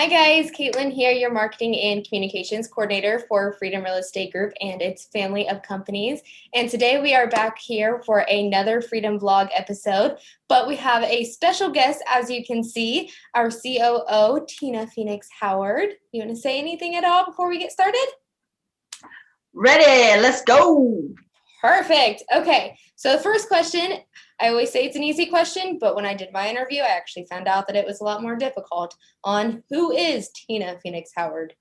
Hi guys, Caitlin here, your marketing and communications coordinator for Freedom Real Estate Group and its family of companies. And today we are back here for another Freedom Vlog episode, but we have a special guest, as you can see, our COO, Tina Phoenix Howard. You want to say anything at all before we get started? Ready, let's go. Perfect. Okay, so the first question, I always say it's an easy question, but when I did my interview, I actually found out that it was a lot more difficult on who is Tina Phoenix Howard?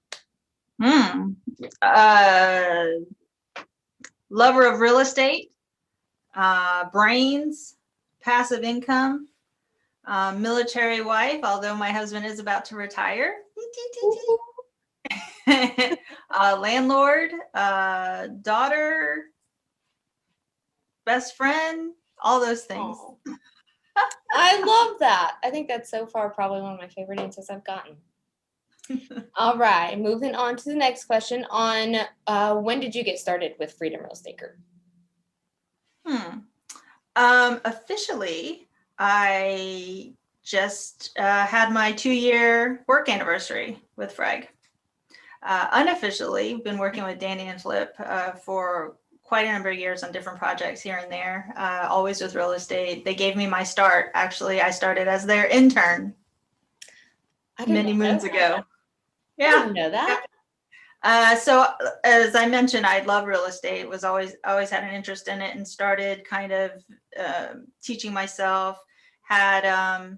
Lover of real estate, brains, passive income, military wife, although my husband is about to retire. Landlord, daughter, best friend, all those things. Oh. I love that. I think that's so far probably one of my favorite answers I've gotten. All right, moving on to the next question on when did you get started with Freedom Real Estate Group? Officially, I just had my 2-year work anniversary with Freg. Unofficially, been working with Danny and Flip for quite a number of years on different projects here and there, always with real estate. They gave me my start. Actually, I started as their intern many moons ago. Yeah, I didn't know that. So as I mentioned, I love real estate, was always had an interest in it, and started kind of teaching myself, had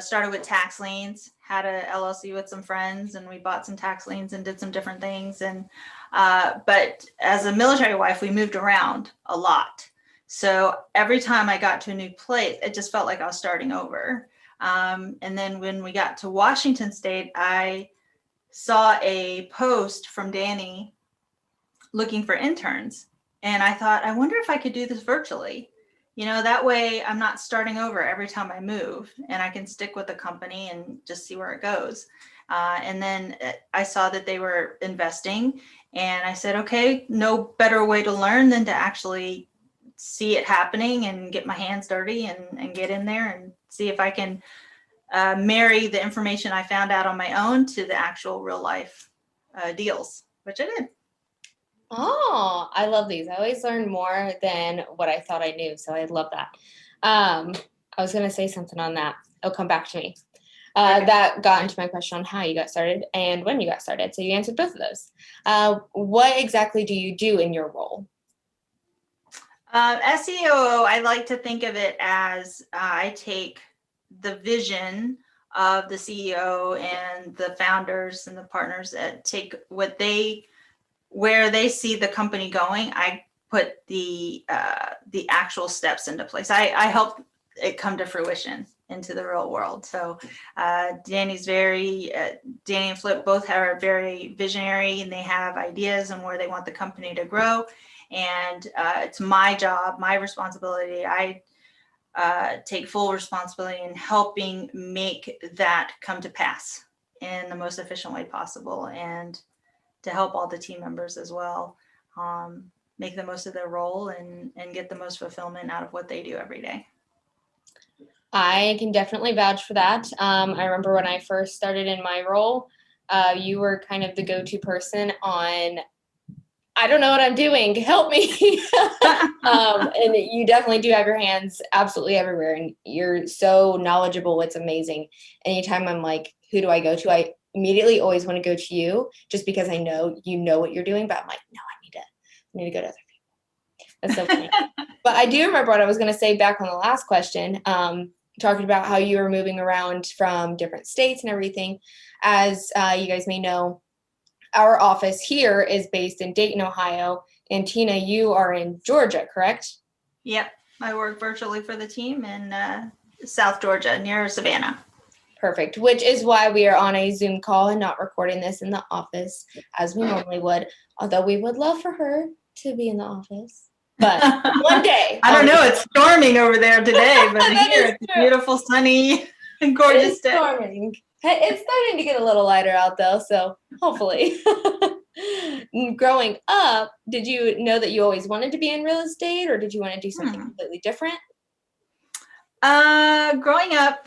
started with tax liens, had a LLC with some friends, and we bought some tax liens and did some different things. And but as a military wife, we moved around a lot. So every time I got to a new place, it just felt like I was starting over. And then when we got to Washington State, I saw a post from Danny looking for interns. And I thought, I wonder if I could do this virtually. You know, that way I'm not starting over every time I move, and I can stick with the company and just see where it goes. And then I saw that they were investing, and I said, okay, no better way to learn than to actually see it happening and get my hands dirty and get in there and see if I can marry the information I found out on my own to the actual real life deals, which I did. Oh, I love these. I always learn more than what I thought I knew. So I love that. I was going to say something on that. It'll come back to me. Okay. That got into my question on how you got started and when you got started. So you answered both of those. What exactly do you do in your role? As COO, I like to think of it as I take the vision of the CEO and the founders and the partners that take where they see the company going. I put the actual steps into place. I help it come to fruition into the real world. So Danny and Flip both are very visionary, and they have ideas on where they want the company to grow. And it's my job, my responsibility. I take full responsibility in helping make that come to pass in the most efficient way possible, and to help all the team members as well make the most of their role and get the most fulfillment out of what they do every day. I can definitely vouch for that. I remember when I first started in my role, you were kind of the go-to person on, I don't know what I'm doing, help me. And you definitely do have your hands absolutely everywhere, and you're so knowledgeable. It's amazing. Anytime I'm like, who do I go to? I immediately always want to go to you, just because I know you know what you're doing, but I'm like, no, I need to go to other people. That's so funny. But I do remember what I was going to say back on the last question, talking about how you were moving around from different states and everything. As you guys may know, our office here is based in Dayton, Ohio, and Tina, you are in Georgia, correct? Yep, I work virtually for the team in South Georgia, near Savannah. Perfect, which is why we are on a Zoom call and not recording this in the office as we normally would, although we would love for her to be in the office. But one day. I don't know, it's storming over there today, but here it's beautiful, sunny, and gorgeous day. Storming. It's starting to get a little lighter out though, so hopefully. Growing up, did you know that you always wanted to be in real estate, or did you want to do something completely different? Growing up,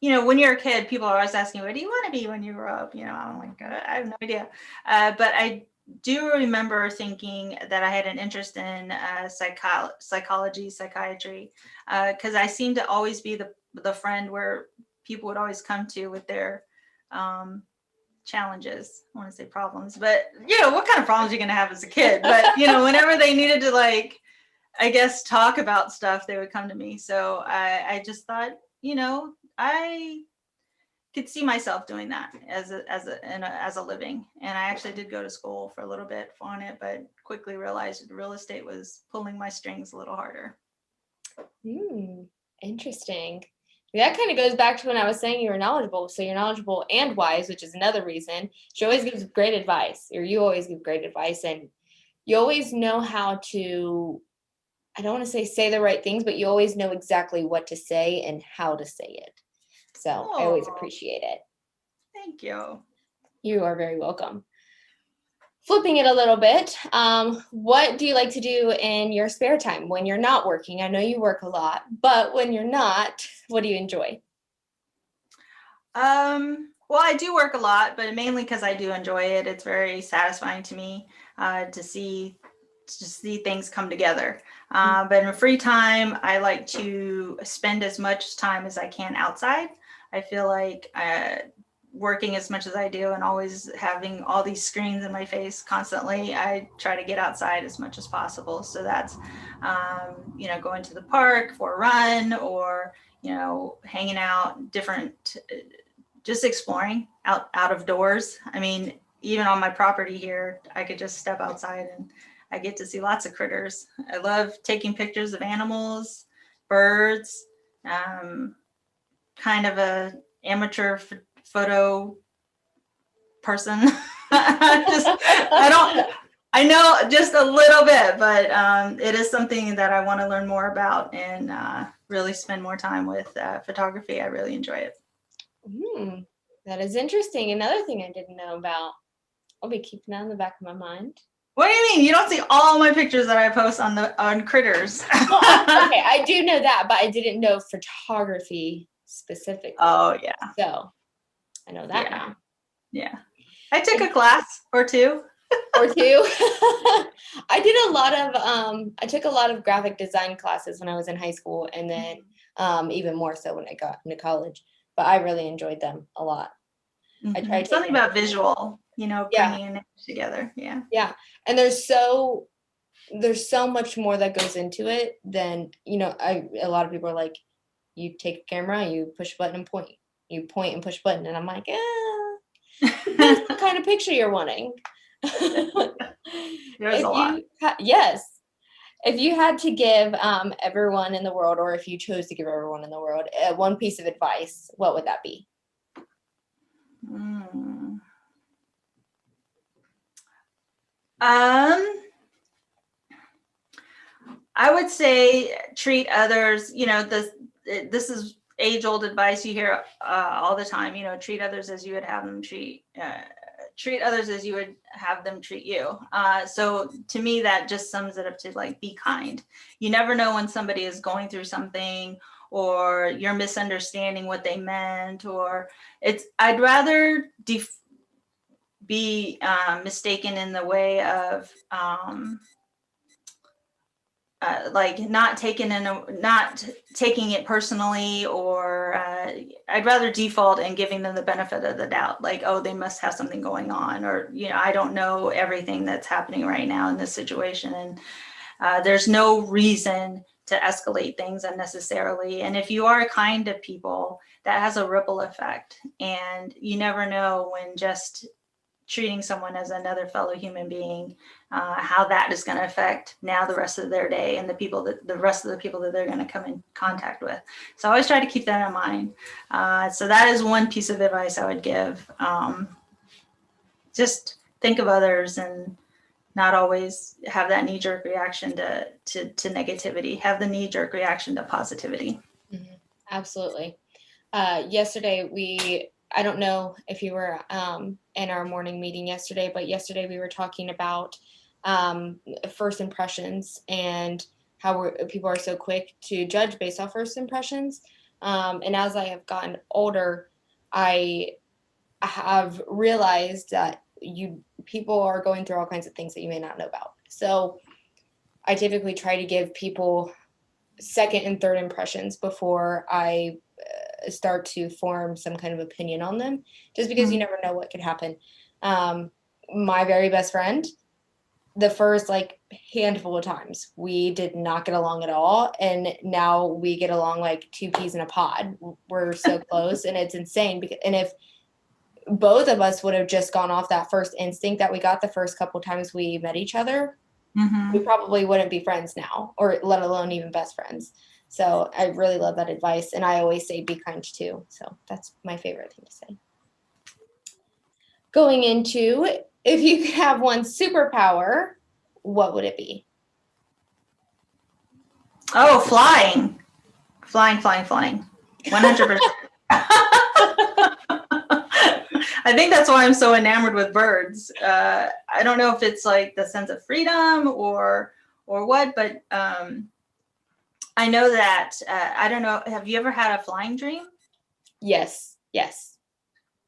when you're a kid, people are always asking, what do you want to be when you grow up? I'm like, I have no idea. But I do remember thinking that I had an interest in psychology, psychiatry, because I seemed to always be the friend where people would always come to with their challenges. I want to say problems, but what kind of problems are you going to have as a kid? But whenever they needed to, like, I guess, talk about stuff, they would come to me. So I just thought, I could see myself doing that as a living. And I actually did go to school for a little bit on it, but quickly realized real estate was pulling my strings a little harder. Interesting. That kind of goes back to when I was saying you're knowledgeable. So you're knowledgeable and wise, which is another reason. She always gives great advice, or you always give great advice, and you always know how to, I don't want to say the right things, but you always know exactly what to say and how to say it. So I always appreciate it. Thank you. You are very welcome. Flipping it a little bit, what do you like to do in your spare time when you're not working? I know you work a lot, but when you're not, what do you enjoy? Well, I do work a lot, but mainly because I do enjoy it. It's very satisfying to me to see things come together. But in free time, I like to spend as much time as I can outside. I feel like working as much as I do and always having all these screens in my face constantly, I try to get outside as much as possible. So that's, going to the park for a run, or, hanging out, different, just exploring out of doors. I mean, even on my property here, I could just step outside and I get to see lots of critters. I love taking pictures of animals, birds, kind of a amateur photo person. I know just a little bit, but it is something that I want to learn more about and really spend more time with photography. I really enjoy it. That is interesting. Another thing I didn't know about. I'll be keeping that in the back of my mind. What do you mean? You don't see all my pictures that I post on critters? Well, okay, I do know that, but I didn't know photography specifically. Oh yeah. So I know that now. Yeah. I took a class or two. I took a lot of graphic design classes when I was in high school, and then even more so when I got into college. But I really enjoyed them a lot. I tried something about visual, bringing it together. Yeah. Yeah, and there's so much more that goes into it than a lot of people are like, you take a camera, you push a button and point. You point and push a button, and I'm like, depends what kind of picture you're wanting. There's a lot. Yes. If you had to give everyone in the world, or if you chose to give everyone in the world one piece of advice, what would that be? I would say treat others, this is age-old advice you hear all the time, treat others as you would have them treat others as you would have them treat you. So to me, that just sums it up to, like, be kind. You never know when somebody is going through something, or you're misunderstanding what they meant, or I'd rather be mistaken in the way of like not taking it personally, or I'd rather default in giving them the benefit of the doubt, like, oh, they must have something going on, or I don't know everything that's happening right now in this situation, and there's no reason to escalate things unnecessarily. And if you are kind to people, that has a ripple effect, and you never know when just treating someone as another fellow human being, how that is going to affect now the rest of their day and the rest of the people that they're going to come in contact with. So I always try to keep that in mind. So that is one piece of advice I would give. Just think of others and not always have that knee-jerk reaction to negativity. Have the knee-jerk reaction to positivity. Mm-hmm. Absolutely. Yesterday, I don't know if you were in our morning meeting yesterday, but yesterday we were talking about first impressions and how people are so quick to judge based off first impressions. And as I have gotten older, I have realized that people are going through all kinds of things that you may not know about. So I typically try to give people second and third impressions before I start to form some kind of opinion on them, just because you never know what could happen. My very best friend, the first like handful of times we did not get along at all, and now we get along like two peas in a pod. We're so close, and it's insane. And if both of us would have just gone off that first instinct that we got the first couple times we met each other, we probably wouldn't be friends now, or let alone even best friends. So I really love that advice, and I always say be kind too. So that's my favorite thing to say. Going into, if you could have one superpower, what would it be? Oh, flying. Flying. 100%. I think that's why I'm so enamored with birds. I don't know if it's like the sense of freedom or what, but I know that, I don't know, have you ever had a flying dream? Yes.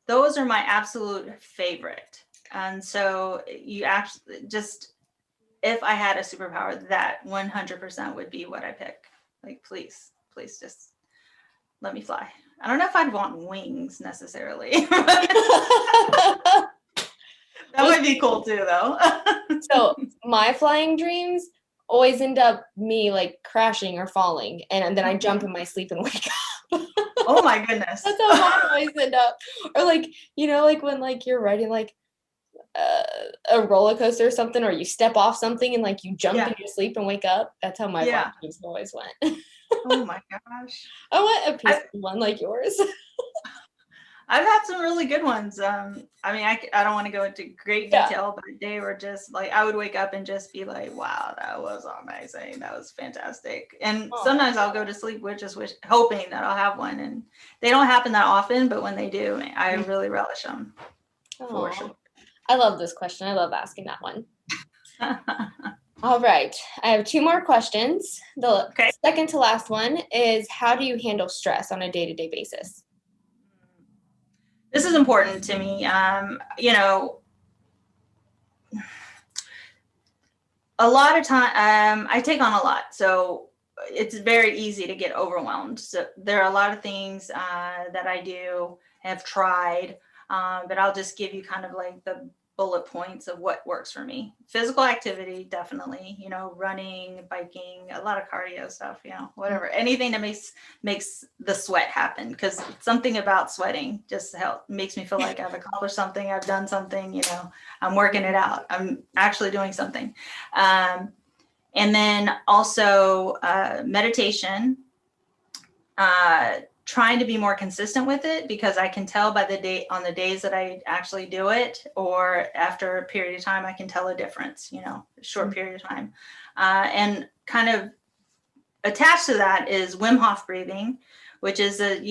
Those are my absolute favorite. And so you actually just, if I had a superpower, that 100% would be what I pick. Like, please just let me fly. I don't know if I'd want wings necessarily. That might be cool too, though. So my flying dreams always end up me like crashing or falling, and then I jump in my sleep and wake up. Oh my goodness. That's how mine always end up. Or like, like when like you're riding like a roller coaster or something, or you step off something and like you jump in your sleep and wake up. That's how my flying dreams always went. Oh my gosh. I want a peaceful one like yours. I've had some really good ones. I mean, I don't want to go into great detail, but they were just like, I would wake up and just be like, wow, that was amazing. That was fantastic. And sometimes I'll go to sleep with just hoping that I'll have one. And they don't happen that often, but when they do, I really relish them. For sure. I love this question. I love asking that one. All right. I have two more questions. The second to last one is, how do you handle stress on a day-to-day basis? This is important to me. A lot of time, I take on a lot. So it's very easy to get overwhelmed. So there are a lot of things that I do, have tried, but I'll just give you kind of like the bullet points of what works for me. Physical activity, definitely, running, biking, a lot of cardio stuff, whatever, anything that makes the sweat happen, because something about sweating just makes me feel like I've accomplished something, I've done something, I'm working it out, I'm actually doing something. And then also meditation, trying to be more consistent with it, because I can tell by on the days that I actually do it, or after a period of time, I can tell a difference, a short period of time. And kind of attached to that is Wim Hof breathing, which is it's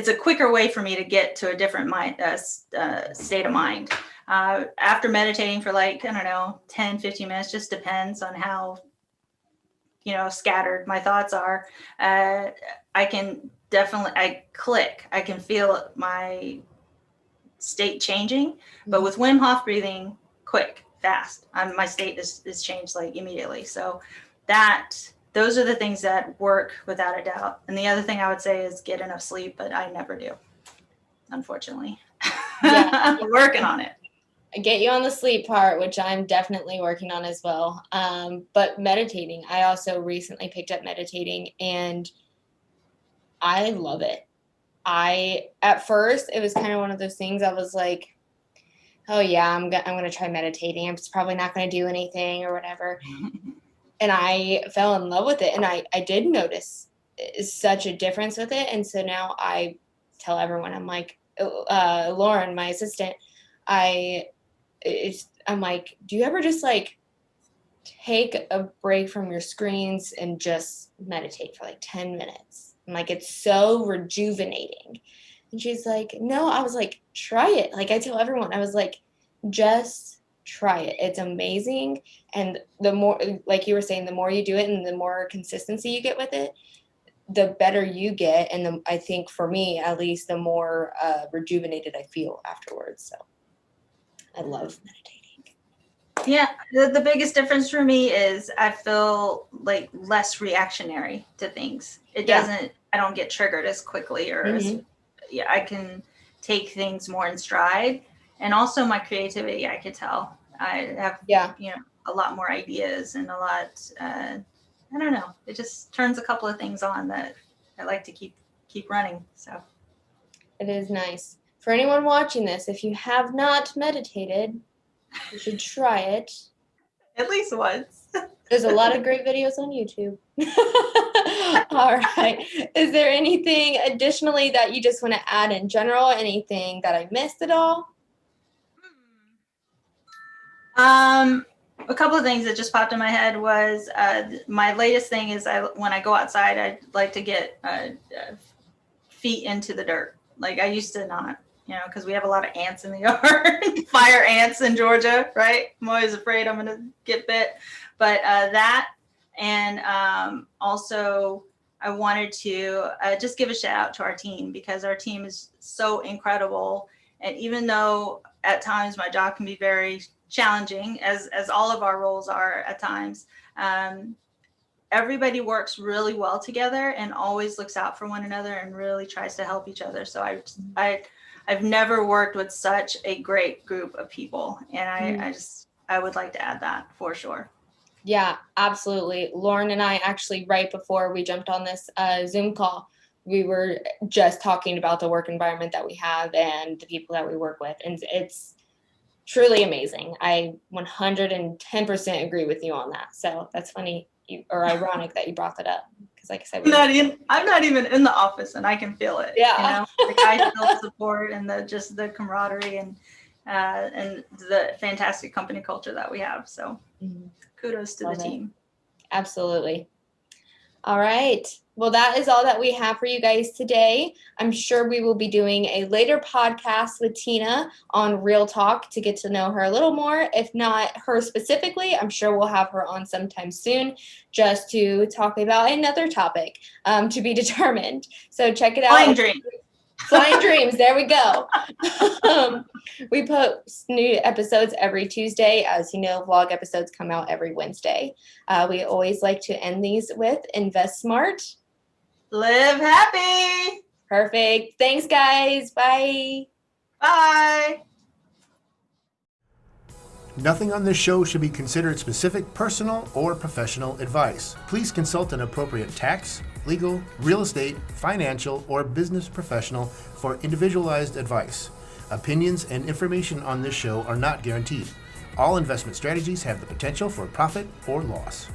a quicker way for me to get to a different state of mind. After meditating for like, I don't know, 10, 15 minutes, just depends on how scattered my thoughts are. I can click. I can feel my state changing, but with Wim Hof breathing, quick, fast, my state is changed like immediately. So those are the things that work without a doubt. And the other thing I would say is get enough sleep, but I never do, unfortunately. Yeah. I'm working on it. I get you on the sleep part, which I'm definitely working on as well. But meditating, I also recently picked up meditating, and I love it. At first, it was kind of one of those things I was like, oh yeah, I'm going to try meditating. I'm just probably not going to do anything or whatever. And I fell in love with it. And I did notice such a difference with it. And so now I tell everyone, I'm like, Lauren, my assistant, I'm like, do you ever just like take a break from your screens and just meditate for like 10 minutes? I'm like, it's so rejuvenating. And she's like, no. I was like, try it. Like I tell everyone, I was like, just try it. It's amazing. And the more, like you were saying, the more you do it and the more consistency you get with it, the better you get. And I think for me, at least, the more rejuvenated I feel afterwards. So I love meditating. Yeah, the biggest difference for me is I feel like less reactionary to things. It doesn't, I don't get triggered as quickly or as, yeah, I can take things more in stride. And also my creativity, I could tell. I have, a lot more ideas and a lot, I don't know, it just turns a couple of things on that I like to keep running. So it is nice. For anyone watching this, if you have not meditated, you should try it. At least once. There's a lot of great videos on YouTube. All right. Is there anything additionally that you just want to add in general? Anything that I missed at all? A couple of things that just popped in my head was my latest thing is when I go outside, I like to get feet into the dirt. Like I used to not, because we have a lot of ants in the yard, fire ants in Georgia, right? I'm always afraid I'm going to get bit. But that, and also I wanted to just give a shout out to our team, because our team is so incredible. And even though at times my job can be very challenging, as all of our roles are at times, everybody works really well together and always looks out for one another and really tries to help each other. So I've never worked with such a great group of people, and I would like to add that for sure. Yeah, absolutely. Lauren and I actually, right before we jumped on this Zoom call, we were just talking about the work environment that we have and the people that we work with, and it's truly amazing. I 110% agree with you on that. So that's funny or ironic that you brought that up, because like I said, I'm not even in the office and I can feel it. Yeah. Like I feel the support and the camaraderie and the fantastic company culture that we have. So kudos to the team. Absolutely. All right. Well, that is all that we have for you guys today. I'm sure we will be doing a later podcast with Tina on Real Talk to get to know her a little more. If not her specifically, I'm sure we'll have her on sometime soon just to talk about another topic to be determined. So check it out. Flying Dreams. There we go. We post new episodes every Tuesday. As you know, vlog episodes come out every Wednesday. We always like to end these with invest smart. Live happy. Perfect. Thanks, guys. Bye. Bye. Nothing on this show should be considered specific personal or professional advice. Please consult an appropriate tax, legal, real estate, financial, or business professional for individualized advice. Opinions and information on this show are not guaranteed. All investment strategies have the potential for profit or loss.